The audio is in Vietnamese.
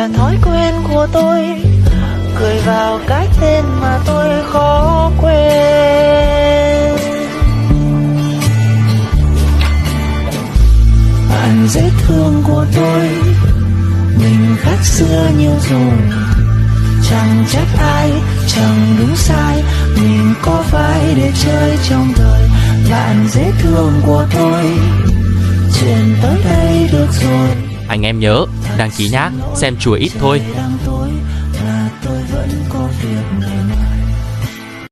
là thói quen của tôi, cười vào cái tên mà tôi khó quên. Bạn dễ thương của tôi, mình khác xưa nhiều rồi, chẳng trách ai, chẳng đúng sai, mình có phải để chơi trong đời. Bạn dễ thương của tôi, chuyện tới đây được rồi. Anh em nhớ đăng ký nhá, xem chùa ít thôi. Đang tối là tôi vẫn có việc này.